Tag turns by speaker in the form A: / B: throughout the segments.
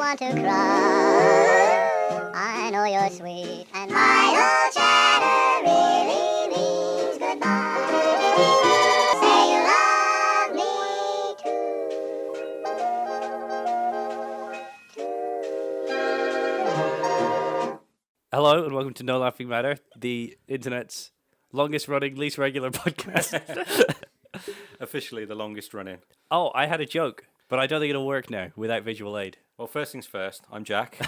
A: want to cry. I know you're sweet, and my old chatter really means goodbye. Say you love me too.
B: Hello and welcome to No Laughing Matter, the internet's longest running, least regular podcast.
C: Officially the longest running.
B: Oh, I had a joke, but I don't think it'll work now without visual aid.
C: Well, first things first, I'm Jack.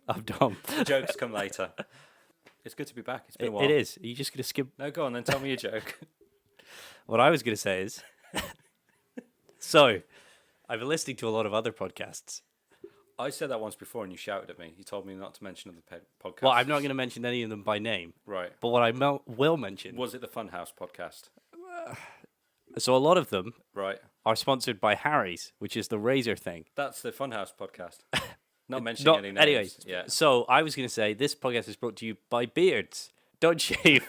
B: I'm Dom.
C: The jokes come later. It's good to be back. It's been a while.
B: It is. Are you just going to skip?
C: No, go on then, tell me your joke.
B: What I was going to say is, so, I've been listening to a lot of other podcasts.
C: I said that once before and you shouted at me. You told me not to mention other podcasts.
B: Well, I'm not going to mention any of them by name.
C: Right.
B: But what I will mention...
C: Was it the Funhouse podcast?
B: So a lot of them
C: Right.
B: are sponsored by Harry's, which is the razor thing.
C: That's the Funhouse podcast. Not mentioning any names.
B: Anyways,
C: Yeah.
B: so I was going to say this podcast is brought to you by Beards. Don't shave.
C: Is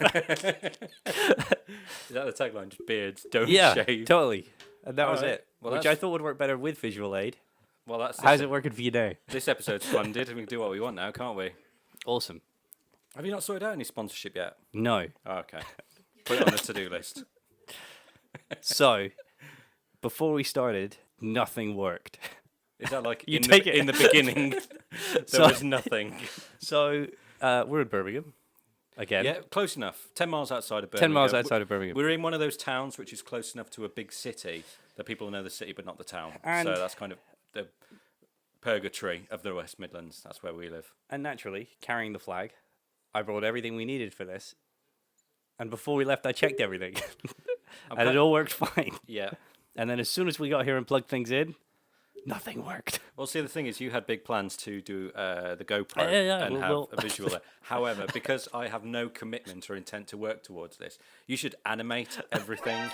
C: that the tagline? Just beards, don't
B: Yeah,
C: shave.
B: totally. And that was
C: Alright.
B: it.
C: Well,
B: which I
C: that's-
B: thought would work better with visual aid.
C: Well, that's
B: How's it working for you now?
C: This episode's funded and we can do what we want now, can't we?
B: Awesome.
C: Have you not sorted out any sponsorship yet?
B: No.
C: Oh, okay. Put it on the to-do list.
B: So, before we started, nothing worked.
C: Is that like
B: You
C: in
B: take
C: the,
B: it.
C: in the beginning, there
B: So-
C: was nothing?
B: So, we're in Birmingham. Again.
C: Yeah, close enough. 10 miles outside of
B: 10
C: Birmingham.
B: miles outside of Birmingham.
C: We're in one of those towns which is close enough to a big city that people know the city but not the town.
B: And-
C: so that's kind of the purgatory of the West Midlands. That's where we live.
B: And naturally, carrying the flag, I brought everything we needed for this. And before we left, I checked everything. And it all worked fine.
C: Yeah.
B: And then as soon as we got here and plugged things in, nothing worked.
C: Well, see, the thing is, you had big plans to do the GoPro
B: Yeah,
C: and have
B: we'll-
C: a visual there. However, because I have no commitment or intent to work towards this, you should animate everything.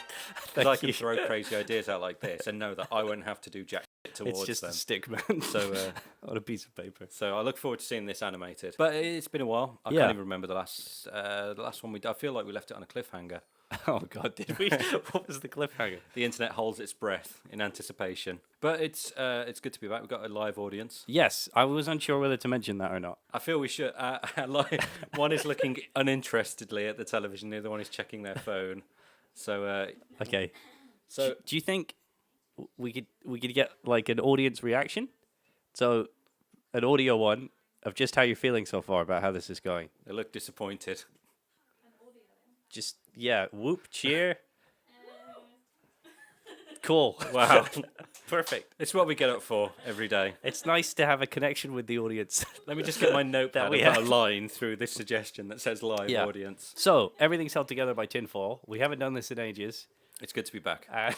C: Because I can
B: you.
C: throw crazy ideas out like this and know that I won't have to do jack shit towards
B: It's just
C: them.
B: a stick man.
C: So,
B: on a piece of paper.
C: So I look forward to seeing this animated. But it's been a while. I
B: Yeah.
C: can't even remember the last one we did. I feel like we left it on a cliffhanger.
B: Oh God, did we? What was the cliffhanger?
C: The internet holds its breath in anticipation. But it's good to be back. We've got a live audience.
B: Yes, I was unsure whether to mention that or not.
C: I feel we should. One is looking uninterestedly at the television. The other one is checking their phone. So
B: Okay.
C: so
B: Do you think we could get like an audience reaction? So, an audio one of just how you're feeling so far about how this is going.
C: they look disappointed.
B: Just whoop, cheer. Cool.
C: Wow.
B: Perfect.
C: It's what we get up for every day.
B: It's nice to have a connection with the audience.
C: Let me just get my notepad
B: we
C: and put a
B: have.
C: line through this suggestion that says live
B: Yeah.
C: audience.
B: So, everything's held together by tinfoil. We haven't done this in ages.
C: It's good to be back.
B: And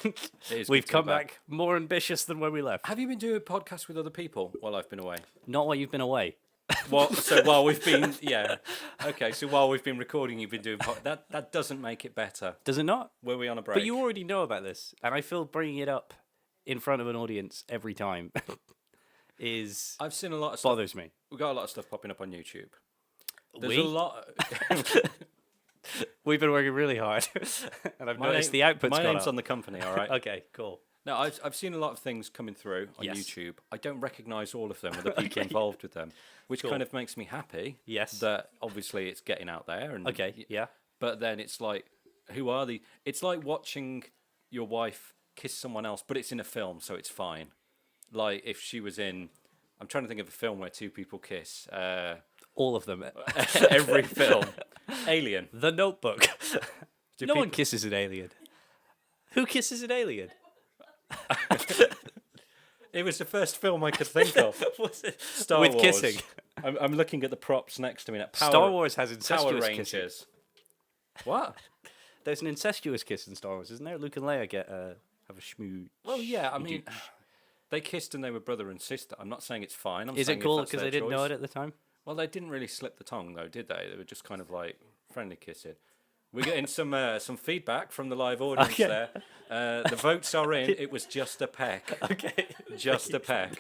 C: is
B: we've
C: good to be
B: come
C: back.
B: back more ambitious than when we left.
C: Have you been doing podcasts with other people while I've been away?
B: Not while you've been away.
C: So while we've been, okay. So while we've been recording, you've been doing that doesn't make it better.
B: Does it not?
C: Were we on a break?
B: But you already know about this, and I feel bringing it up in front of an audience every time
C: I've seen a lot of stuff.
B: bothers me.
C: We've got a lot of stuff popping up on YouTube. There's
B: We?
C: a lot.
B: We've been working really hard, and I've noticed the output's
C: My
B: gone
C: name's
B: up.
C: on the company, all right.
B: Okay, cool.
C: No, I've seen a lot of things coming through on
B: Yes.
C: YouTube. I don't recognise all of them or the people involved with them, which
B: Cool.
C: kind of makes me happy.
B: Yes.
C: That obviously it's getting out there. And
B: Okay, yeah.
C: But then it's like, who are the? It's like watching your wife kiss someone else, but it's in a film, so it's fine. Like if she was in, I'm trying to think of a film where two people kiss.
B: All of them.
C: Every film. Alien.
B: The Notebook.
C: Do
B: No one
C: people-
B: kisses an alien. Who kisses an alien?
C: It was the first film I could think of.
B: Was it?
C: Star
B: With
C: Wars.
B: kissing.
C: I'm looking at the props next to me now.
B: Star Wars has
C: Power
B: incestuous kissing.
C: Rangers. What?
B: There's an incestuous kiss in Star Wars, isn't there? Luke and Leia get have a schmoo.
C: Well, yeah. I mean, they kissed and they were brother and sister. I'm not saying it's fine. I'm
B: Is
C: saying
B: it
C: if
B: cool
C: that's
B: because
C: their
B: they didn't know
C: choice.
B: it at the time?
C: Well, they didn't really slip the tongue though, did they? They were just kind of like friendly kissing. We're getting some feedback from the live audience
B: Okay.
C: there. The votes are in. It was just a peck.
B: Okay.
C: Just a peck.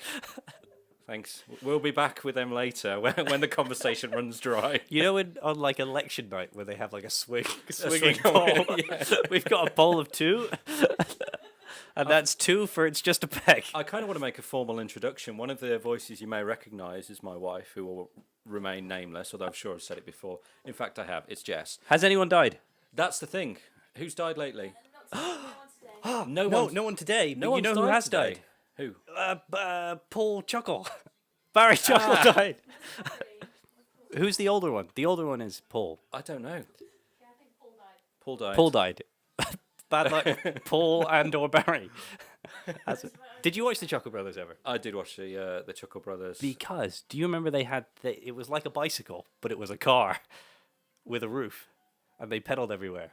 C: Thanks. We'll be back with them later when the conversation runs dry.
B: You know, on like election night where they have like a swinging
C: swing
B: poll.
C: yeah.
B: We've got a poll of 2. And that's 2 for It's Just a Peck.
C: I kind of want to make a formal introduction. One of the voices you may recognise is my wife, who will remain nameless, although I'm sure I've said it before. In fact, I have. It's Jess.
B: Has anyone died?
C: That's the thing. Who's died lately?
B: No one today.
C: No
B: But you know
C: one's
B: who
C: died
B: has
C: today.
B: died?
C: Who?
B: Paul Chuckle. Barry Chuckle died. Who's the older one? The older one is Paul.
C: I don't know. Paul died.
B: Paul died. Bad luck. Paul and or Barry. Did you watch the Chuckle Brothers ever?
C: I did watch the Chuckle Brothers.
B: Because do you remember it was like a bicycle, but it was a car with a roof, and they pedaled everywhere.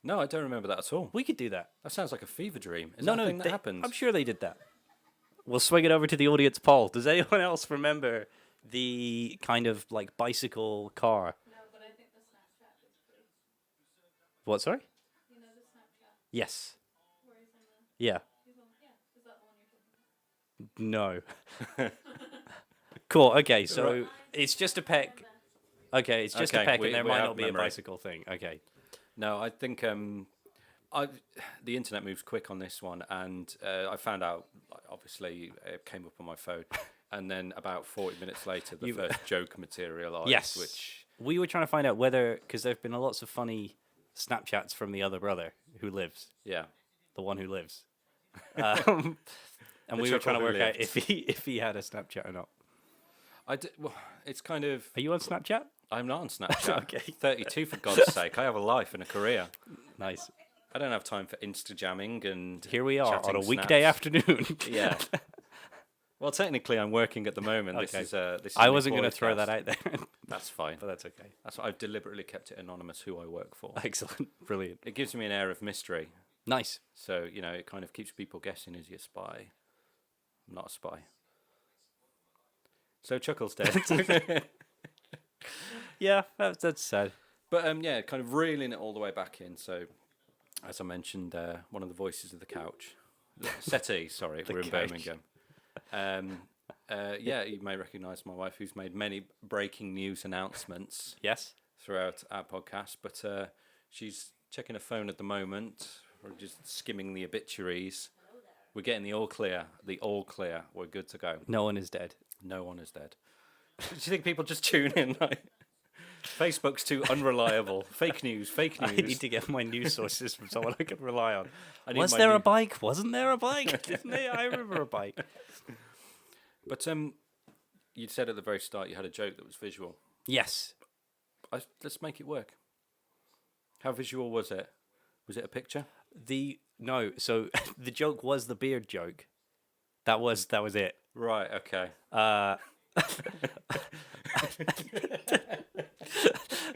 C: No, I don't remember that at all.
B: We could do that.
C: That sounds like a fever dream. Is that a thing that happened?
B: I'm sure they did that. We'll swing it over to the audience poll. Does anyone else remember the kind of like bicycle car?
D: No, but I think the Snapchat is free.
B: What? Sorry.
D: You know the Snapchat
B: Yes.
D: where he's on the.
B: Yeah.
D: He's on, yeah, is that the one you're talking about?
B: No. Cool. Okay. So
C: Right.
B: it's just a peck. Okay. It's just a
C: Okay,
B: peck,
C: we-
B: and there
C: we
B: might
C: have
B: not be
C: memory.
B: a bicycle thing. Okay.
C: No, I think the internet moves quick on this one, and I found out. Obviously, it came up on my phone, and then about 40 minutes later, the first joke materialised.
B: Yes.
C: Which
B: We were trying to find out whether, because there have been lots of funny Snapchats from the other brother who lives,
C: yeah,
B: the one who lives, and
C: The
B: we were
C: chuckle
B: trying to
C: who
B: work out
C: lived.
B: if he had a Snapchat or not.
C: well, it's kind of.
B: Are you on Snapchat?
C: I'm not on Snapchat.
B: Okay.
C: 32 for God's sake. I have a life and a career.
B: Nice.
C: I don't have time for Insta jamming and
B: Here we are on
C: chatting
B: a weekday
C: snaps.
B: afternoon.
C: Yeah. Well, technically, I'm working at the moment.
B: Okay.
C: This is.
B: I
C: an
B: wasn't going to
C: employed
B: throw
C: cast.
B: that out there,
C: That's fine.
B: but that's okay.
C: That's why I've deliberately kept it anonymous who I work for.
B: Excellent. Brilliant.
C: It gives me an air of mystery.
B: Nice.
C: So, it kind of keeps people guessing, is he a spy? I'm not a spy. So Chuckle's dead.
B: Yeah, that's sad.
C: But yeah, kind of reeling it all the way back in. So, as I mentioned, one of the voices of the couch. Settee, sorry, we're in
B: couch.
C: Birmingham. Yeah, you may recognise my wife, who's made many breaking news announcements
B: Yes.
C: throughout our podcast, but she's checking her phone at the moment. We're just skimming the obituaries. We're getting the all clear. The all clear. We're good to go.
B: No one is dead.
C: No one is dead. Do you think people just tune in? Like, Facebook's too unreliable. Fake news. Fake news.
B: I need to get my news sources from someone I can rely on.
C: I need
B: Was
C: my
B: there a
C: new-
B: bike? Wasn't there a bike? Didn't they? I remember a bike.
C: But you said at the very start you had a joke that was visual.
B: Yes.
C: Let's make it work. How visual was it? Was it a picture?
B: No. So the joke was the beard joke. That was it.
C: Right. Okay.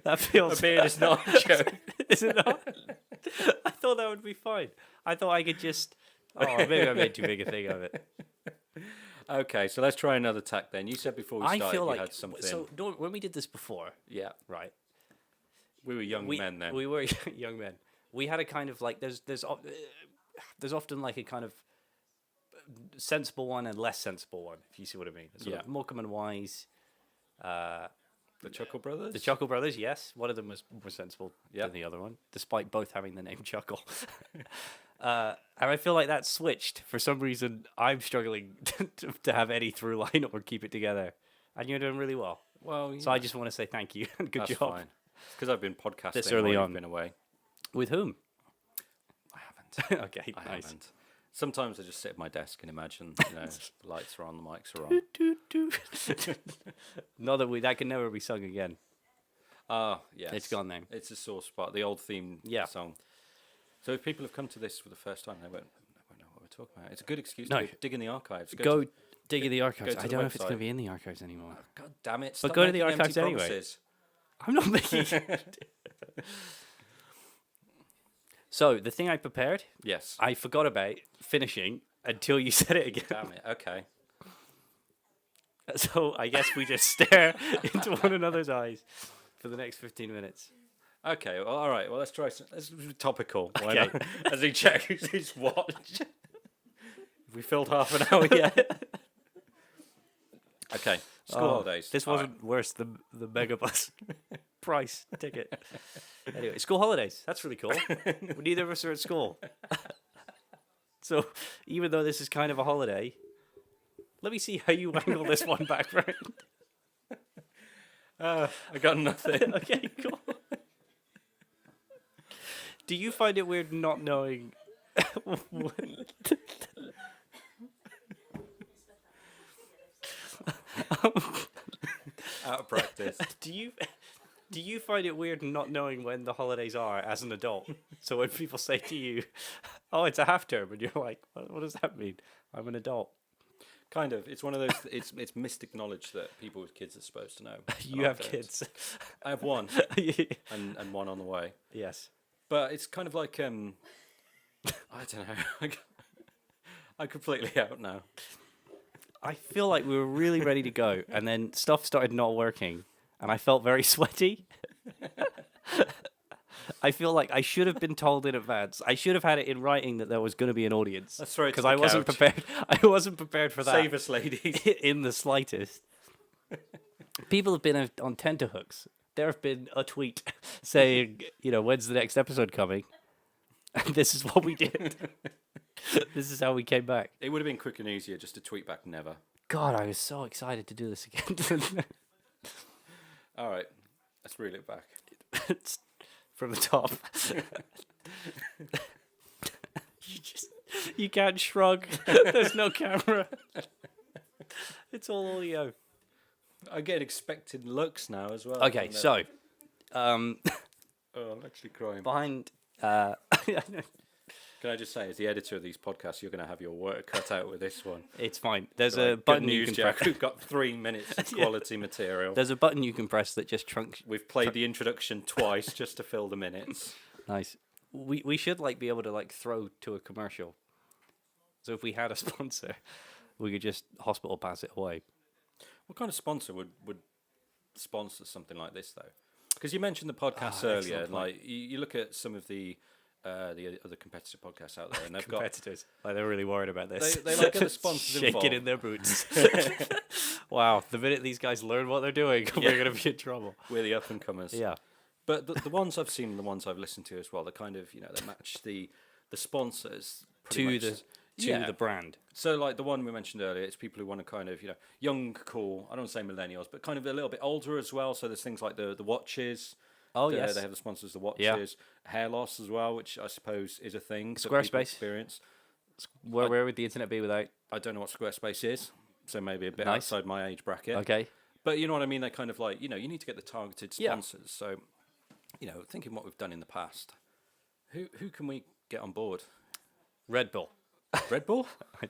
B: That feels
C: A beard is not a joke.
B: Is it not? I thought that would be fine. I thought I could just. Oh, maybe I made too big a thing of it.
C: Okay, so let's try another tack then. You said before we
B: I
C: started
B: feel
C: you
B: like
C: had something.
B: so. When we did this before,
C: Yeah,
B: right?
C: we were young men then.
B: We were young men. We had a kind of like there's often like a kind of sensible one and less sensible one, if you see what I mean. Sort
C: Yeah.
B: of Morecambe and Wise.
C: The Chuckle Brothers?
B: The Chuckle Brothers, yes. One of them was more sensible
C: Yep.
B: than the other one, despite both having the name Chuckle. And I feel like that switched. For some reason, I'm struggling to have any through line or keep it together. And you're doing really well.
C: Well,
B: So I just want to say thank you and good
C: that's
B: job.
C: fine. Because I've been podcasting
B: This early
C: while
B: on.
C: you've been away.
B: With whom?
C: I haven't.
B: Okay,
C: I
B: nice.
C: haven't. Sometimes I just sit at my desk and imagine, the lights are on, the mics are on.
B: Doo, doo. Not that can never be sung again.
C: Ah, yes.
B: It's gone now.
C: It's a sore spot, the old theme
B: Yeah.
C: song. So if people have come to this for the first time, they won't know what we're talking about. It's a good excuse
B: No.
C: to dig in the archives.
B: Go dig in the archives.
C: to
B: I
C: the
B: don't know if it's
C: website.
B: going to be in the archives anymore.
C: God damn it.
B: But
C: Stop
B: go to the
C: making empty
B: archives anyway.
C: promises.
B: I'm not making. So the thing I prepared,
C: Yes.
B: I forgot about finishing until you said it again.
C: Damn it. Okay.
B: So I guess we just stare into one another's eyes for the next 15 minutes.
C: Okay, well, all right. Well, let's try some. Let's do topical. Why
B: Okay.
C: not? As he checks his watch. We filled half an hour yet. Okay. School holidays.
B: This
C: All right.
B: wasn't worse than the Megabus price ticket. Anyway, school holidays. That's really cool. Neither of us are at school. So even though this is kind of a holiday, let me see how you wangle this one back round.
C: I got nothing.
B: Okay, cool. Do you find it weird not knowing what...
C: Out of practice.
B: Do you find it weird not knowing when the holidays are as an adult? So when people say to you, "Oh, it's a half term," and you're like, "What does that mean? I'm an adult."
C: Kind of. It's one of those. It's mystic knowledge that people with kids are supposed to know.
B: You have kids.
C: I have one, and one on the way.
B: Yes.
C: But it's kind of like I don't know. I'm completely out now.
B: I feel like we were really ready to go, and then stuff started not working, and I felt very sweaty. I feel like I should have been told in advance. I should have had it in writing that there was going to be an audience.
C: Let's throw it to
B: because
C: the
B: I wasn't
C: couch.
B: prepared. I wasn't prepared for that.
C: Save us, ladies.
B: In the slightest. People have been on tenterhooks. There have been a tweet saying, when's the next episode coming? And this is what we did. This is how we came back.
C: It would have been quicker and easier just to tweet back never.
B: God, I was so excited to do this again.
C: All right, let's reel it back.
B: It's from the top. You can't shrug. There's no camera. It's all audio.
C: I get expected looks now as well.
B: Okay, so
C: Oh, I'm actually crying.
B: behind
C: Can I just say, as the editor of these podcasts, you're going to have your work cut out with this one.
B: it's fine. There's
C: Like,
B: a
C: good
B: button you
C: news,
B: can
C: Jack.
B: press.
C: We've got 3 minutes of quality material.
B: There's a button you can press that just trunks.
C: We've played the introduction twice just to fill the minutes.
B: Nice. We should be able to throw to a commercial. So if we had a sponsor, we could just hospital pass it away.
C: What kind of sponsor would sponsor something like this, though? Because you mentioned the podcasts
B: excellent
C: earlier.
B: point.
C: Like you look at some of the other competitor podcasts out there, and they've got
B: Competitors. They're really worried about this.
C: they like other sponsors
B: shaking
C: involved.
B: in their boots. Wow, the minute these guys learn what they're doing, we're going to be in trouble.
C: We're the up and comers.
B: Yeah.
C: But the ones I've seen and the ones I've listened to as well, they kind of they match the sponsors pretty
B: To
C: much.
B: the brand.
C: So like the one we mentioned earlier, it's people who want to kind of young, cool. I don't want to say millennials, but kind of a little bit older as well. So there's things like the watches.
B: Oh,
C: yes,
B: yes.
C: they have the sponsors, the watches, hair loss as well, which I suppose is a thing. that people
B: Squarespace.
C: experience.
B: Where would the internet be without?
C: I don't know what Squarespace is, so maybe a bit
B: Nice.
C: outside my age bracket.
B: Okay.
C: But you know what I mean? They kind of you need to get the targeted
B: Yeah.
C: sponsors. So, thinking what we've done in the past, who can we get on board?
B: Red Bull.
C: Red Bull?
B: I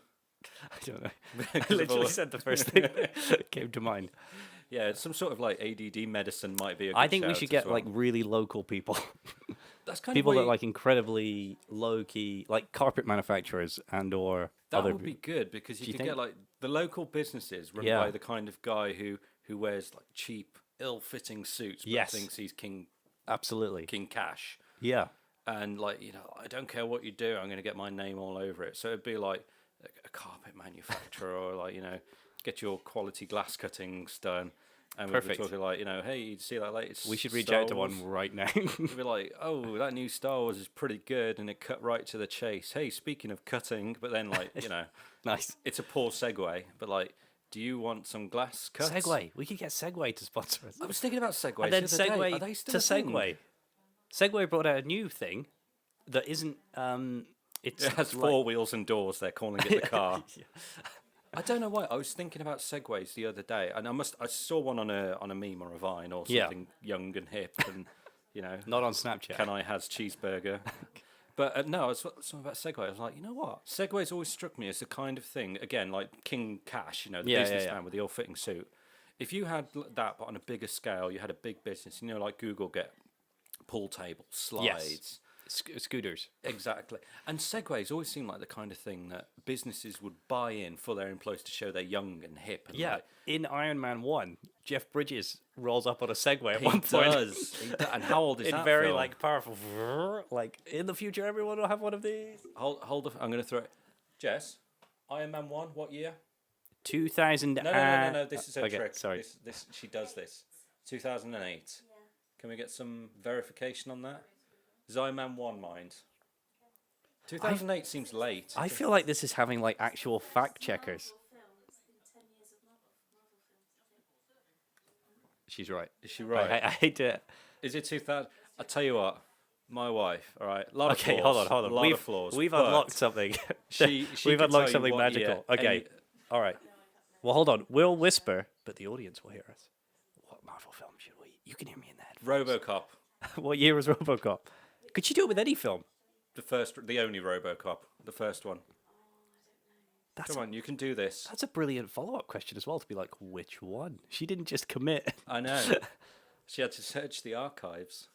B: don't know. I literally said the first thing that came to mind.
C: Yeah, some sort of ADD medicine might be a good
B: I think we
C: shout
B: should
C: as
B: get
C: well.
B: really local people.
C: That's kind
B: People
C: of
B: that incredibly low key, like carpet manufacturers and or
C: that
B: other.
C: would be good because you
B: you
C: could get
B: think?
C: the local businesses run
B: Yeah.
C: by the kind of guy who wears cheap, ill-fitting suits but
B: Yes.
C: thinks he's king
B: Absolutely.
C: cash.
B: Yeah.
C: And I don't care what you do, I'm going to get my name all over it. So it'd be like a carpet manufacturer or get your quality glass cuttings done. And
B: Perfect.
C: we'd be talking hey, you see that latest
B: We should reach
C: Star
B: out to
C: Wars?
B: one right now.
C: We'd be like, oh, that new Star Wars is pretty good, and it cut right to the chase. Hey, speaking of cutting, but then
B: Nice.
C: it's a poor segue. But do you want some glass cuts?
B: Segway. We could get Segway to sponsor us.
C: I was thinking about Segways.
B: And then
C: the other day.
B: Segway
C: Are they still
B: to
C: a thing?
B: Segway. Segway brought out a new thing that isn't. It's
C: It has 4 wheels and doors. They're calling it the car.
B: Yeah.
C: I don't know why. I was thinking about Segways the other day, and I saw one on a meme or a Vine or
B: Yeah.
C: something young and hip, and
B: Not on Snapchat.
C: can I has cheeseburger? But no, I was something about Segway. I was like, you know what? Segways always struck me as the kind of thing, again, like King Cash, the
B: Yeah,
C: businessman with the ill-fitting suit. If you had that, but on a bigger scale, you had a big business, like Google get pool tables, slides.
B: Scooters.
C: Exactly. And Segways always seem like the kind of thing that businesses would buy in for their employees to show they're young and hip. And
B: Yeah. In Iron Man 1, Jeff Bridges rolls up on a Segway at
C: he
B: one point.
C: does. And how old is
B: In
C: that
B: very
C: film?
B: powerful. In the future, everyone will have one of these.
C: Hold I'm going to throw it. Jess, Iron Man 1, what year?
B: 2000.
C: No. This is a
B: okay,
C: trick.
B: Sorry.
C: This she does this. 2008. Can we get some verification on that? Does Iron Man 1 mind? 2008 seems late.
B: I feel like this is having like actual fact checkers. She's right.
C: Is she right?
B: I hate to.
C: Is it 2000? I'll tell you what. My wife, all right. Lot of
B: Okay,
C: flaws,
B: hold on.
C: A lot of flaws.
B: We've
C: but
B: unlocked something.
C: She
B: We've
C: could
B: unlocked
C: tell you
B: something
C: what year,
B: magical. Okay, all right. Well, hold on. We'll whisper, but the audience will hear us. What Marvel film should we? You can hear me in that.
C: RoboCop.
B: What year was RoboCop? Could you do it with any film?
C: The only RoboCop. The first one. Come on, you can do this.
B: That's a brilliant follow-up question as well. To be like, which one? She didn't just commit.
C: I know. She had to search the archives.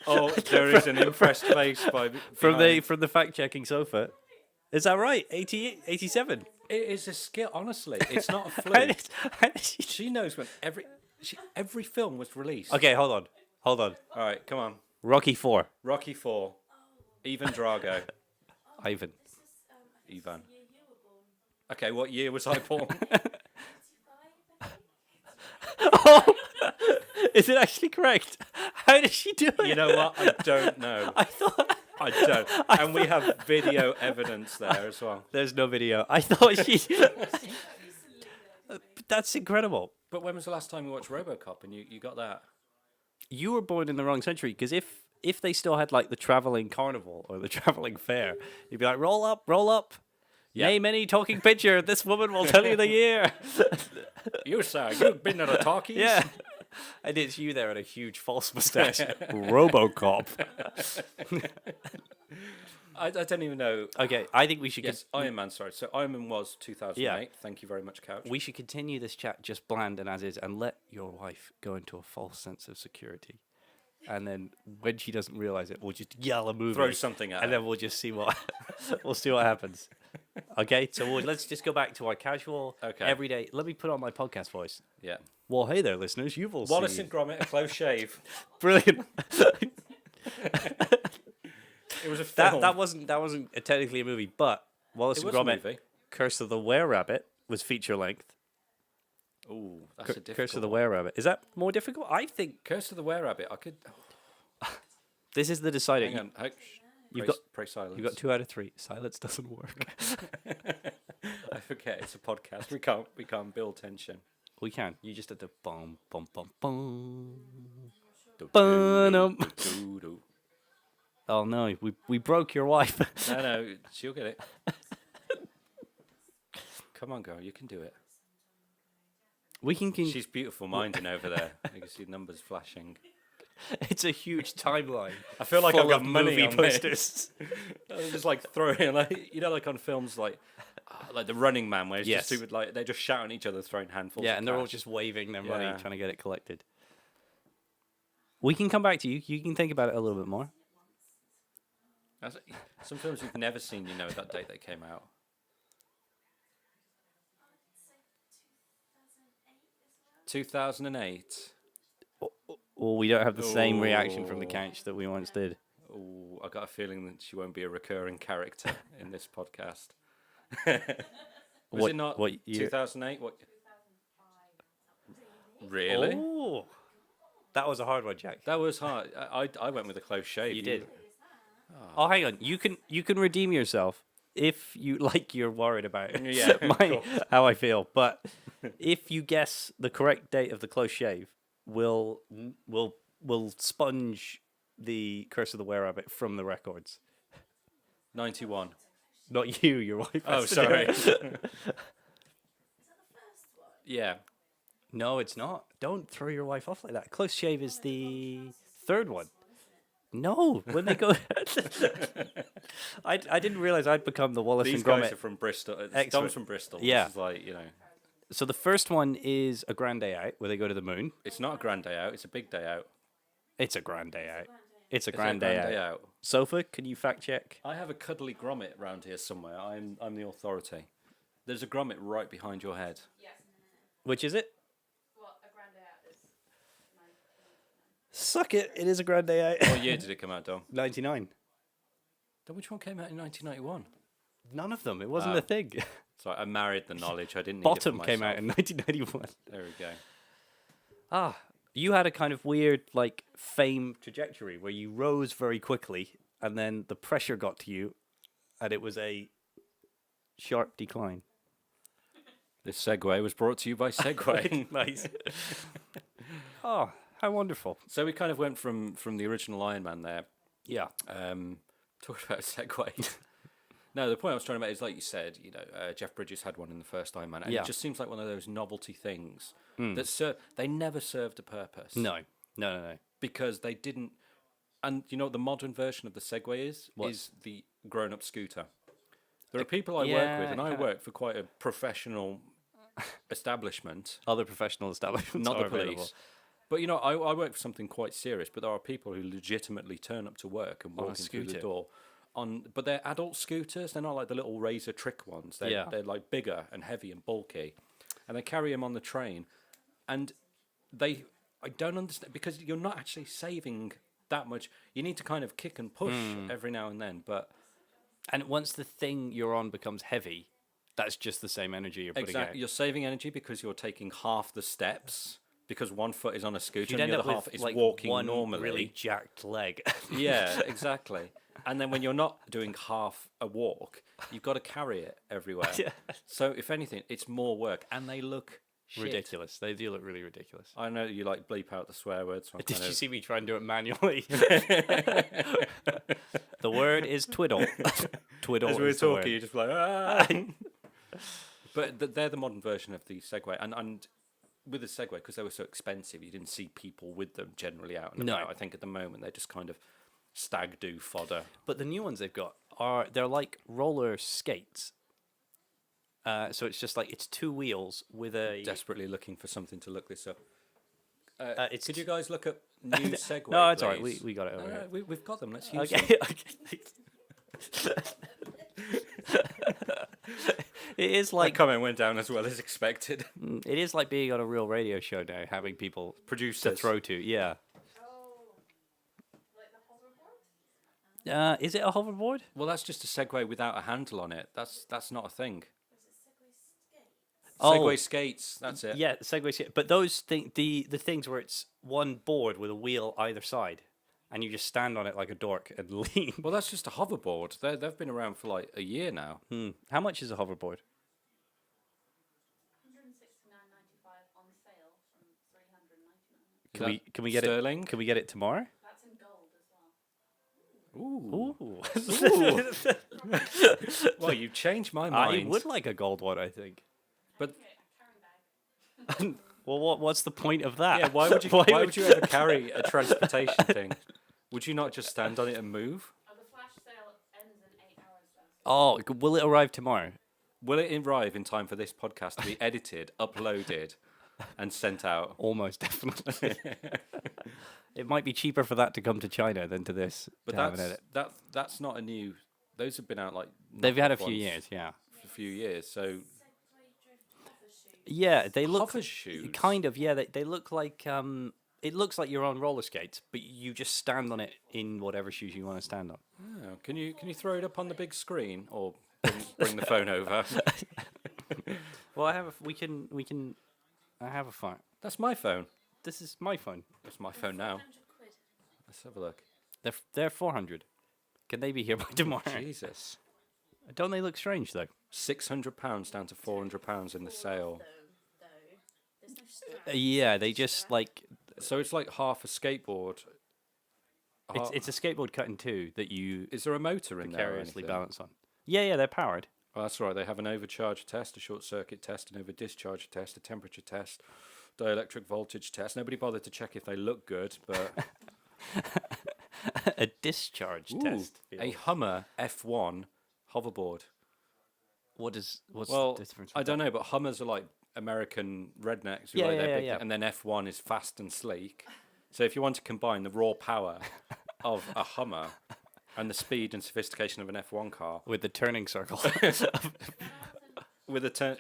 C: Oh, there is an impressed face
B: from
C: behind.
B: the fact-checking sofa. Is that right? 87.
C: It is a skill. Honestly, it's not a
B: How
C: fluke.
B: did- how did she-
C: She knows when every film was released.
B: Okay, hold on.
C: All right, come on.
B: Rocky 4.
C: Rocky 4. Ivan Drago.
B: Ivan.
C: Ivan. Okay, what year was I born?
B: Oh, is it actually correct? How did she do it?
C: You know what? I don't know.
B: I thought
C: I don't. And we have video evidence there as well.
B: there's no video. I thought she. That's incredible.
C: But when was the last time you watched RoboCop and you got that?
B: You were born in the wrong century because if they still had like the traveling carnival or the traveling fair, you'd be like, roll up, roll up.
C: Yeah.
B: Name any talking picture. This woman will tell you the year.
C: You, sir, you've been at a talkies?
B: Yeah. And it's you there at a huge false mustache. RoboCop.
C: I don't even know.
B: Okay, I think we should
C: Yes, Iron Man, sorry. So Iron Man was 2008.
B: Yeah.
C: Thank you very much, Couch.
B: we should continue this chat just bland and as is and let your wife go into a false sense of security. And then when she doesn't realize it, we'll just yell a movie.
C: Throw something at
B: and
C: her.
B: then we'll just see what we'll see what happens. Okay, so let's just go back to our casual,
C: Okay.
B: everyday. Let me put on my podcast voice.
C: Yeah.
B: Well, hey there, listeners. You've all
C: Wallace
B: seen
C: and Gromit, a close shave.
B: brilliant.
C: It was a film.
B: that wasn't technically a movie, but Wallace
C: It
B: and
C: was a
B: Gromit,
C: movie.
B: Curse of the Were-Rabbit was feature length.
C: Ooh, that's a difficult
B: Curse of the
C: one.
B: Were-Rabbit. Is that more difficult? I think
C: Curse of the Were-Rabbit. I could...
B: this is the decider.
C: Hang on.
B: You've
C: Pray silence.
B: You've got 2 out of 3. Silence doesn't work.
C: I forget it's a podcast. We can't build tension.
B: We can. You just have to bum bum bum bum.
C: Do,
B: Bum.
C: do, do.
B: Oh no, we broke your wife.
C: No, she'll get it. Come on, girl, you can do it.
B: We can.
C: She's beautiful minding over there. You can see numbers flashing.
B: It's a huge timeline.
C: I feel like
B: full
C: I've got
B: of
C: money
B: movie
C: on this.
B: posters.
C: They're just like throwing, like like on films like The Running Man, where it's
B: Yes.
C: just stupid, like they're just shouting at each other, throwing handfuls.
B: Yeah,
C: of
B: and they're all
C: cash.
B: just waving their money,
C: Yeah.
B: trying to get it collected. We can come back to you. You can think about it a little bit more.
C: Some films you've never seen, you know, that date they came out.
D: Say 2008 as well.
C: 2008.
B: Well, we don't have the same reaction from the
C: Oh.
B: couch that we once did.
C: Oh, I got a feeling that she won't be a recurring character in this podcast. Was
B: What-
C: it not
B: what year?
C: 2008? What? Really?
B: Oh, that was a hard one, Jack.
C: That was hard. I went with a close shave.
B: You did. Oh, hang on. You can redeem yourself if you you're worried about
C: Yeah, of course.
B: how I feel. But if you guess the correct date of the close shave, we'll sponge the Curse of the Were-Rabbit from the records.
C: 91.
B: Not you, your wife.
C: Oh,
B: has to do
C: sorry.
B: it.
D: Is that the first one?
C: Yeah.
B: No, it's not. Don't throw your wife off like that. Close shave is the third one. No, when they go. I didn't realize I'd become the Wallace
C: These
B: and
C: guys
B: Gromit.
C: are from Bristol.
B: Expert.
C: Dom's from Bristol.
B: Yeah.
C: This is like,
B: So the first one is A Grand Day Out, where they go to the moon.
C: it's not a grand day out. It's a big day out.
B: It's a grand day out. It's a
C: Is it
B: grand day out. Sofa, can you fact check?
C: I have a cuddly grommet around here somewhere. I'm the authority. There's a grommet right behind your head.
D: Yes.
B: Which is it?
D: What a grand day out is.
B: Suck it. It is a grand day out.
C: What year did it come out, Dom?
B: 99.
C: Then which one came out in 1991?
B: None of them. It wasn't
C: Oh.
B: a thing.
C: Sorry, I married the knowledge. I didn't need
B: Bottom
C: it for
B: came out
C: myself.
B: in 1991.
C: There we go.
B: Ah, You had a kind of weird, like, fame trajectory where you rose very quickly, and then the pressure got to you, and it was a sharp decline.
C: This segue was brought to you by Segway.
B: Nice. Oh, how wonderful.
C: So we kind of went from the original Iron Man there.
B: Yeah.
C: Talking about Segway. No, the point I was trying to make is, like you said, Jeff Bridges had one in the first Iron Man, and
B: Yeah.
C: it just seems like one of those novelty things that they never served a purpose.
B: No. No.
C: Because they didn't. And you know what the modern version of the Segway is?
B: What?
C: Is the grown-up scooter. There are people I work
B: yeah,
C: with, and I
B: kinda.
C: work for quite a professional establishment,
B: Other professional establishments
C: not
B: are
C: the police.
B: available.
C: But I work for something quite serious. But there are people who legitimately turn up to work and
B: On a
C: walk in through the
B: scooter.
C: door but they're adult scooters. They're not like the little razor trick ones. They're like bigger and heavy and bulky, and they carry them on the train. And I don't understand, because you're not actually saving that much. You need to kind of kick and push every now and then, but.
B: And once the thing you're on becomes heavy, that's just the same energy you're putting
C: Exactly,
B: out.
C: you're saving energy because you're taking half the steps, because one foot is on a scooter
B: You'd
C: and
B: end
C: the
B: up
C: other half
B: with
C: is
B: like
C: walking
B: one
C: normally.
B: really jacked leg.
C: Yeah, exactly. And then when you're not doing half a walk, you've got to carry it everywhere.
B: Yeah.
C: So if anything, it's more work, and they look shit.
B: Ridiculous. They do look really ridiculous.
C: I know you like bleep out the swear words. So
B: Did you see me try and do it manually? The word is twiddle. Twiddle.
C: As we were
B: is the
C: talking,
B: word.
C: you're just like, ah. But they're the modern version of the Segway, and with the Segway, because they were so expensive, you didn't see people with them generally out and
B: No.
C: about. I think at the moment they're just kind of stag do fodder.
B: But the new ones they've got they're like roller skates. So it's just like it's two wheels with a.
C: Desperately looking for something to look this up.
B: It's
C: Could you guys look up new Segway?
B: No, it's all right.
C: please?
B: We got it over
C: No,
B: here.
C: we've got them. Let's use
B: Okay.
C: them.
B: It is
C: My
B: like
C: comment went down as well as expected.
B: it is like being on a real radio show now, having people
C: Producers.
B: to throw to. Yeah.
D: Oh, like the hoverboard?
B: Is it a hoverboard?
C: Well, that's just a Segway without a handle on it. That's not a thing.
D: Is it Segway skate?
B: Oh.
C: Segway skates. That's it.
B: Yeah, Segway skate. But those the things where it's one board with a wheel either side, and you just stand on it like a dork and lean.
C: Well, that's just a hoverboard. They've been around for like a year now.
B: How much is a hoverboard?
D: 169.95 on sale from 399.
C: Is
B: Can we
C: that
B: can we get
C: sterling?
B: it? Can we get it tomorrow?
D: That's in gold as well.
B: Ooh.
C: Well, you changed my
B: I
C: mind.
B: would like a gold one, I think.
C: But
D: Okay, a carry bag.
B: Well, what's the point of that?
C: yeah, why would you? Why would you ever carry a transportation thing? Would you not just stand on it and move?
D: Oh, the flash sale ends in 8 hours though.
B: Oh, will it arrive tomorrow?
C: Will it arrive in time for this podcast to be edited, uploaded, and sent out?
B: Almost definitely. It might be cheaper for that to come to China than to this.
C: But
B: to have an edit.
C: that's not a new. Those have been out like.
B: They've had a
C: knockoff
B: few
C: ones
B: years, yeah.
C: For a few years, so
D: Segway drift hover shoes.
B: Yeah, they look
C: hover shoes.
B: kind of. Yeah, they look like it looks like you're on roller skates, but you just stand on it in whatever shoes you want to stand on.
C: Oh, can you throw it up on the big screen or bring the phone over?
B: Well, we can. I have a phone.
C: That's my phone.
B: This is my phone.
C: That's my phone now.
D: 100 quid.
C: Let's have a look.
B: They're 400. Can they be here by tomorrow?
C: Jesus.
B: Don't they look strange though?
C: £600 down to £400 in the sale.
D: Though, there's no strap.
B: Yeah, they just like
C: So it's like half a skateboard.
B: it's a skateboard cut in two that you
C: Is there a motor in there? Or
B: precariously
C: anything?
B: balance on. Yeah, they're powered.
C: Oh, that's right. They have an overcharge test, a short circuit test, an over discharge test, a temperature test, dielectric voltage test. Nobody bothered to check if they look good, but
B: A discharge
C: Ooh,
B: test.
C: a Hummer F1 hoverboard.
B: What's
C: Well,
B: the difference?
C: I don't know, but Hummers are like American rednecks, who
B: Yeah,
C: like their
B: yeah,
C: big
B: yeah.
C: and then F1 is fast and sleek. So if you want to combine the raw power of a Hummer and the speed and sophistication of an F1 car
B: With the turning circle.
C: with a turn,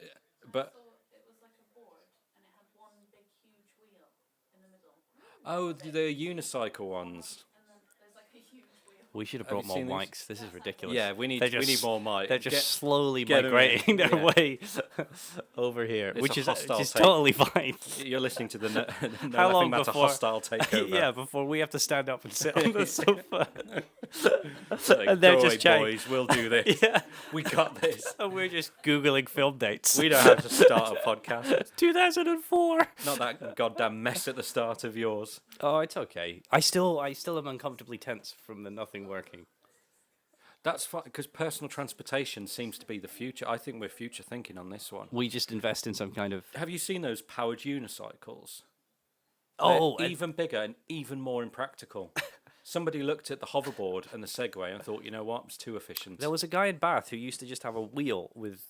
C: but
D: So it was like a board and it had one big huge wheel in the middle.
C: oh, the unicycle ones.
D: And then there's like a huge wheel.
B: We should have
C: Have
B: brought
C: you
B: more
C: seen
B: mics. This is ridiculous.
C: Yeah, we need
B: They're
C: we need
B: just-
C: more mic.
B: They're just
C: Get-
B: slowly
C: get 'em in,
B: migrating their
C: yeah.
B: way over here,
C: It's
B: which
C: a
B: is
C: hostile
B: just
C: take.
B: totally fine.
C: You're listening to the no, no
B: How
C: Laughing
B: long
C: Matter
B: before-
C: hostile takeover.
B: Yeah, before we have to stand up and sit on the sofa.
C: Like,
B: and they're
C: "Go
B: just
C: away,
B: chatting."
C: boys, we'll do this.
B: Yeah,
C: We got this.
B: and we're just googling film dates.
C: We know how to start a podcast.
B: 2004.
C: Not that goddamn mess at the start of yours.
B: Oh, it's okay. I still am uncomfortably tense from the nothing working.
C: That's fine, because personal transportation seems to be the future. I think we're future thinking on this one.
B: We just invest in some kind of
C: Have you seen those powered unicycles?
B: oh,
C: They're even bigger and even more impractical. Somebody looked at the hoverboard and the Segway and thought, you know what, it's too efficient.
B: there was a guy in Bath who used to just have a wheel with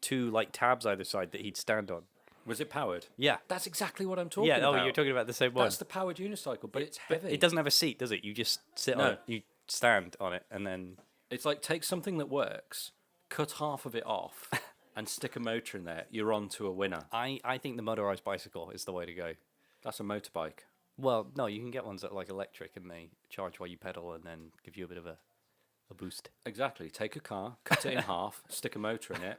B: two like tabs either side that he'd stand on.
C: Was it powered?
B: Yeah.
C: That's exactly what I'm talking
B: Yeah,
C: about.
B: oh, you're talking about the same one.
C: That's the powered unicycle, but it's heavy.
B: It doesn't have a seat, does it? You just sit on
C: No.
B: it. You stand on it, and then
C: It's like take something that works, cut half of it off, and stick a motor in there. You're on to a winner.
B: I think the motorized bicycle is the way to go.
C: That's a motorbike.
B: Well, no, you can get ones that are like electric, and they charge while you pedal, and then give you a bit of a boost.
C: Exactly. Take a car, cut it in half, stick a motor in it.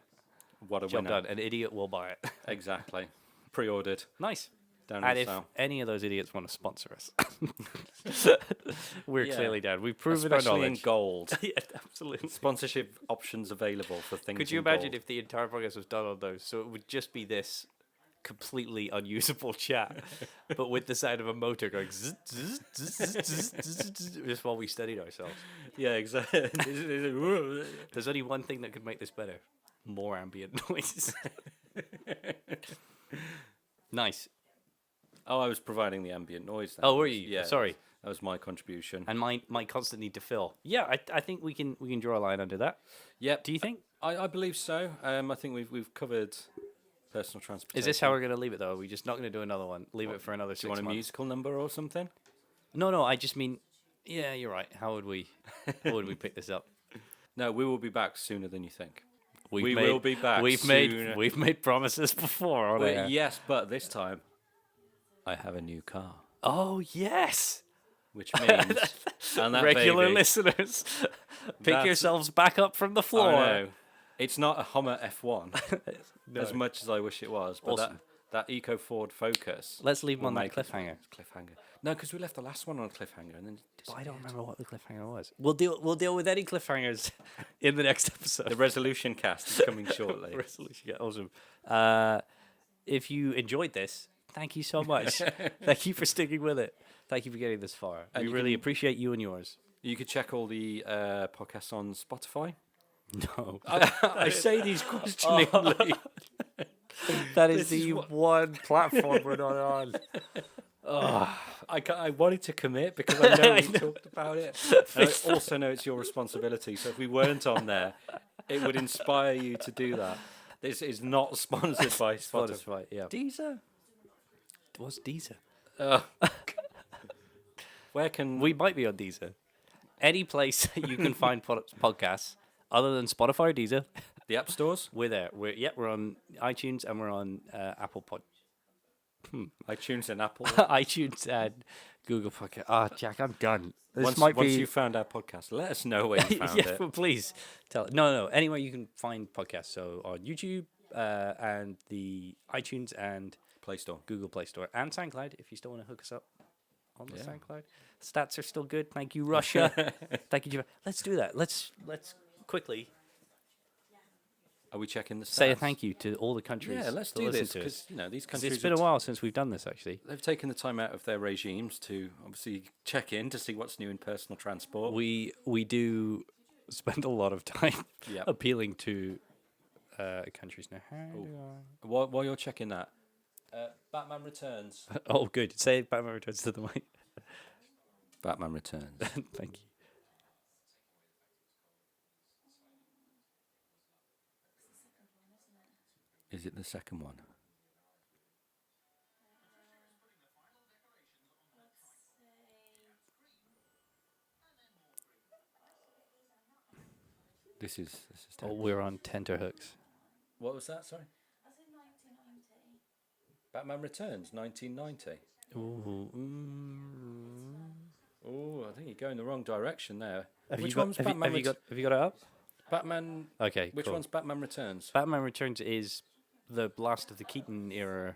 C: What a
B: Job
C: winner.
B: done. An idiot will buy it.
C: Exactly. Pre-ordered.
B: Nice.
C: Down
B: And
C: in
B: if
C: South.
B: any of those idiots want to sponsor us, we're
C: Yeah.
B: clearly down. We've proven our
C: Especially in
B: knowledge.
C: gold.
B: Yeah, absolutely.
C: Sponsorship options available for things.
B: Could you
C: in
B: imagine
C: gold.
B: if the entire podcast was done on those? So it would just be this completely unusable chat, but with the sound of a motor going zzz, zzz, zzz, zzz, zzz, zzz, just while we studied ourselves.
C: Yeah, exactly.
B: There's only one thing that could make this better: more ambient noise. Nice.
C: Oh, I was providing the ambient noise. Then.
B: Oh, were you?
C: Yeah.
B: Sorry.
C: That was my contribution.
B: And my constant need to fill. Yeah, I think we can draw a line under that.
C: Yep.
B: Do you think?
C: I believe so. I think we've covered personal transportation.
B: Is this how we're going to leave it, though? Are we just not going to do another one? Leave it for another
C: Do
B: 6
C: you want a
B: months?
C: musical number or something?
B: No, I just mean, yeah, you're right. How would we pick this up?
C: No, we will be back sooner than you think.
B: We've
C: We
B: made-
C: will be back
B: We've
C: sooner.
B: made promises before on air.
C: Yes, but this time I have a new car,
B: Oh yes,
C: which means and that
B: regular
C: baby,
B: listeners, pick
C: That's-
B: yourselves back up from the
C: I
B: floor.
C: know. It's not a Hummer F1
B: No.
C: as much as I wish it was, but
B: Awesome.
C: that Eco Ford Focus.
B: Let's leave them
C: will
B: on that
C: make it
B: cliffhanger.
C: Cliffhanger. No, because we left the last one on a cliffhanger and then.
B: But I don't remember what the cliffhanger was. We'll deal with any cliffhangers in the next episode.
C: The resolution cast is coming shortly.
B: Resolution. Yeah, awesome. If you enjoyed this, thank you so much. Thank you for sticking with it. Thank you for getting this far.
C: And
B: We
C: you
B: really
C: can-
B: appreciate you and yours.
C: You could check all the podcasts on Spotify.
B: No,
C: I say these questioningly.
B: that is
C: this
B: the
C: is what-
B: one platform we're not on.
C: I wanted to commit because I know
B: I
C: we
B: know.
C: talked about it. And I also know it's your responsibility. So if we weren't on there, it would inspire you to do that. This is not sponsored by Spotify.
B: Spotify, yeah. Deezer. What's Deezer?
C: Where can
B: We might be on Deezer. Any place you can find podcasts other than Spotify or Deezer,
C: the app stores?
B: we're there. We're on iTunes and we're on Apple Pod,
C: iTunes and Apple.
B: iTunes and Google Podcast. Ah, Jack, I'm done. This
C: once
B: might
C: once
B: be.
C: you found our podcast, let us know where you found
B: yeah,
C: it.
B: but please tell. No. Anywhere you can find podcasts. So on YouTube and the iTunes and
C: Play Store.
B: Google Play Store and SoundCloud. If you still want to hook us up on the
C: Yeah.
B: SoundCloud, stats are still good. Thank you, Russia. Thank you, Japan. Let's do that. Let's quickly
C: Are we checking the stats?
B: say a thank you to all the countries.
C: Yeah, let's
B: that
C: do
B: listen
C: this
B: to us.
C: because these
B: 'Cause
C: countries
B: it's been a while since we've done this. Actually,
C: they've taken the time out of their regimes to obviously check in to see what's new in personal transport.
B: we do spend a lot of time
C: Yep.
B: appealing to countries now. How do
C: While you're checking that, Batman Returns.
B: I- Oh, good. Say Batman Returns to the mic.
C: Batman Returns.
B: Thank you.
C: Is it the second one? This is
B: Oh,
C: terrible.
B: we're on tenterhooks.
C: What was that? Sorry. Batman Returns, 1990.
B: Ooh,
C: Oh, I think you're going the wrong direction there.
B: Have
C: Which
B: you got,
C: one's
B: have you,
C: Batman?
B: have you got it up?
C: Batman.
B: Okay,
C: Which
B: cool.
C: one's Batman Returns?
B: Batman Returns is the last of the Keaton era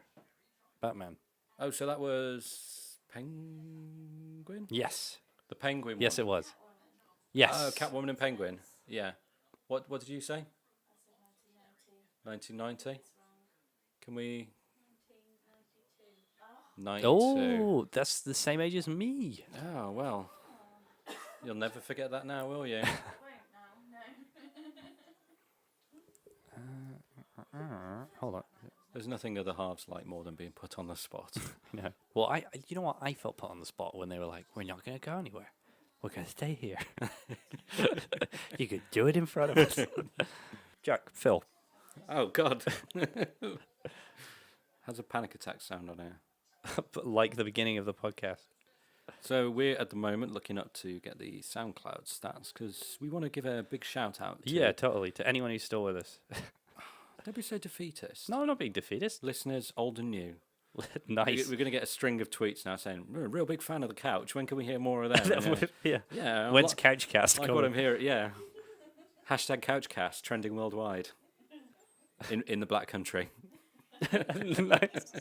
B: Batman.
C: Oh, so that was Penguin?
B: Yes.
C: The Penguin
B: Yes,
C: one.
B: it was. Yes.
C: Oh, Catwoman and Penguin. Yeah. What did you say? 1990. Can we? 92.
B: Oh, that's the same age as me.
C: Oh, well. You'll never forget that now, will you?
B: Hold on.
C: There's nothing other halves like more than being put on the spot.
B: No. Well, you know what? I felt put on the spot when they were like, "We're not going to go anywhere. We're going to stay here." You could do it in front of us. Jack, Phil.
C: Oh, God. Has a panic attack sound on here.
B: Like the beginning of the podcast.
C: So we're at the moment looking up to get the SoundCloud stats because we want to give a big shout out to
B: Yeah, totally. To anyone who's still with us.
C: Don't be so defeatist.
B: No, I'm not being defeatist.
C: Listeners, old and new.
B: Nice.
C: We're going to get a string of tweets now saying, we're a real big fan of the couch. When can we hear more of them?
B: Yeah.
C: Yeah.
B: When's Couchcast
C: like
B: coming?
C: what I'm hearing, yeah. Hashtag Couchcast trending worldwide. In the Black Country.
B: Nice.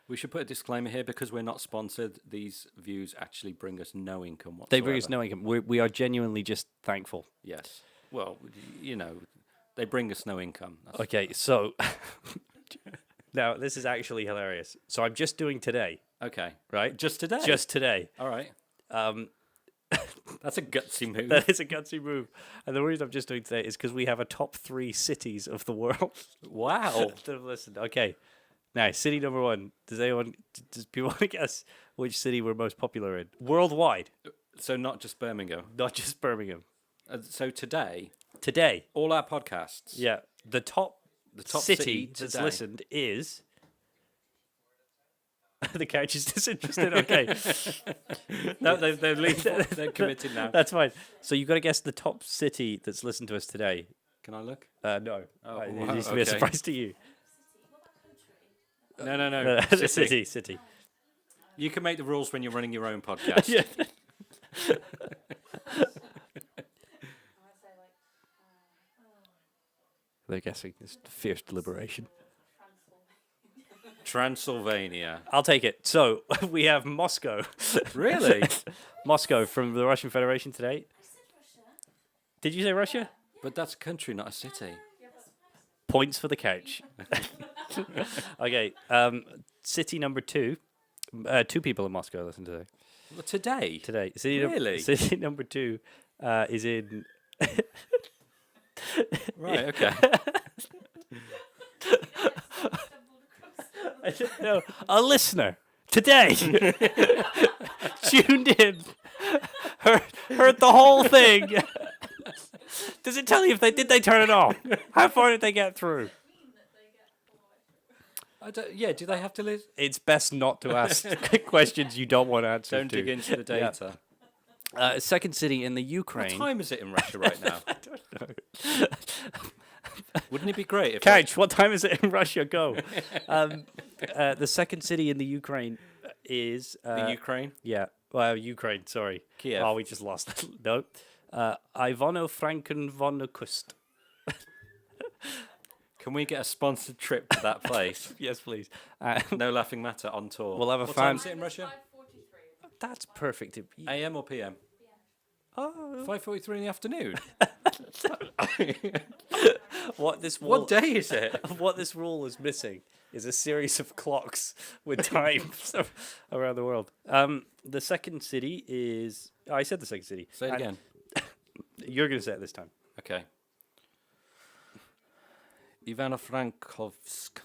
C: We should put a disclaimer here because we're not sponsored. These views actually bring us no income whatsoever.
B: They bring us no income. We are genuinely just thankful.
C: Yes. Well, you know, they bring us no income. That's
B: Okay, so now this is actually hilarious. So I'm just doing today,
C: okay.
B: right?
C: Just today?
B: Just today.
C: All right.
B: Um,
C: That's a gutsy move.
B: that is a gutsy move. And the reason I'm just doing today is because we have a top 3 cities of the world.
C: Wow.
B: that have listened. Okay. Now, city number 1. Does people want to guess which city we're most popular in? Worldwide,
C: So not just Birmingham.
B: not just Birmingham.
C: So today,
B: Today,
C: all our podcasts.
B: yeah, the top
C: top
B: city
C: city
B: that's
C: today.
B: listened is... The couch is disinterested. Okay. No,
C: They're committed now.
B: That's fine. So you've got to guess the top city that's listened to us today.
C: Can I look?
B: No.
C: Oh,
B: It
C: wow,
B: needs to be a
C: okay.
B: surprise to you.
C: No.
B: City.
C: You can make the rules when you're running your own podcast.
B: Yeah. They're guessing. It's fierce deliberation.
C: Transylvania.
B: I'll take it. So we have Moscow.
C: Really?
B: Moscow from the Russian Federation today. Did you say Russia?
C: But that's a country, not a city.
B: Points for the couch. Okay. City number 2. 2 people in Moscow listen today.
C: Well, today?
B: Today. City,
C: Really?
B: city number 2 is in...
C: Right, okay.
B: No, a listener today tuned in, heard the whole thing. Does it tell you if did they turn it off? How far did they get through?
C: Yeah, do they have to listen?
B: It's best not to ask questions you don't want answers
C: Don't
B: to.
C: dig into the data.
B: Second city in the
C: What
B: Ukraine.
C: time is it in Russia right now?
B: I don't know.
C: Wouldn't it be great if...
B: Couch, what time is it in Russia? Go. The second city in the Ukraine is...
C: the Ukraine?
B: Yeah. Well, Ukraine, sorry.
C: Kiev.
B: Oh, we just lost that. No. Ivano-Franken-Vonokust.
C: Can we get a sponsored trip to that place?
B: Yes, please.
C: No laughing matter on tour.
B: We'll have a
C: what
B: fan-
C: time is it in Russia?
D: 5:43.
B: That's perfect.
C: AM or PM?
B: Oh.
C: 5:43 in the afternoon.
B: What
C: day is it?
B: What this rule is missing is a series of clocks with times around the world. The second city is... Oh, I said the second city.
C: Say it
B: And
C: again.
B: You're going to say it this time.
C: Okay. Ivano-Frankovsk.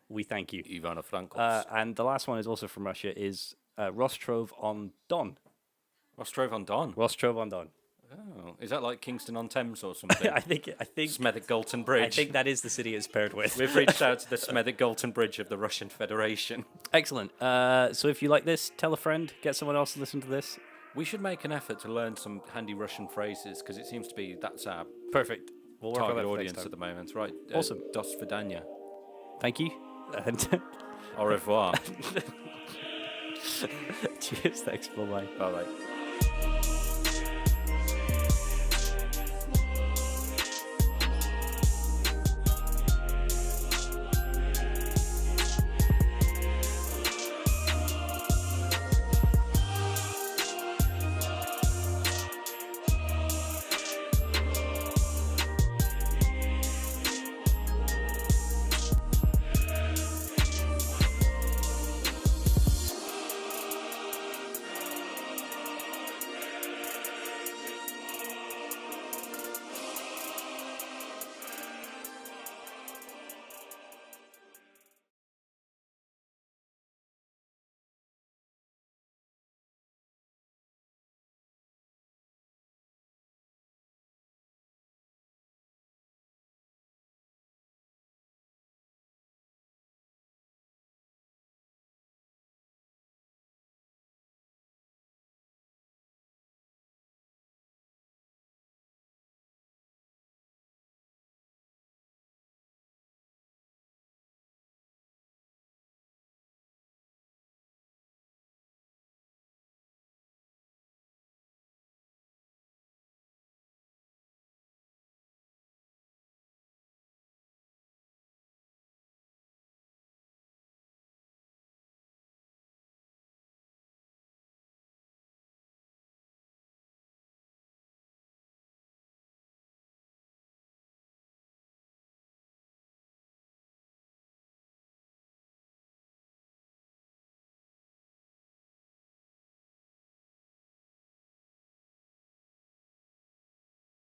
B: We thank you.
C: Ivano-Frankovsk.
B: And the last one is also from Russia, is Rostov-on-Don.
C: Rostov-on-Don.
B: Rostov-on-Don.
C: Oh, is that like Kingston-on-Thames or something?
B: I think
C: Smethwick-Galton Bridge.
B: I think that is the city it's paired with.
C: We've reached out to the Smethwick-Galton Bridge of the Russian Federation.
B: Excellent. So if you like this, tell a friend, get someone else to listen to this.
C: We should make an effort to learn some handy Russian phrases because it seems to be that's our
B: Perfect. We'll work on
C: target
B: that
C: audience
B: next
C: at
B: time.
C: the moment. Right.
B: Awesome.
C: Dos vidania.
B: Thank you. And
C: Au revoir.
B: Cheers. Thanks. Bye bye.
C: Bye bye.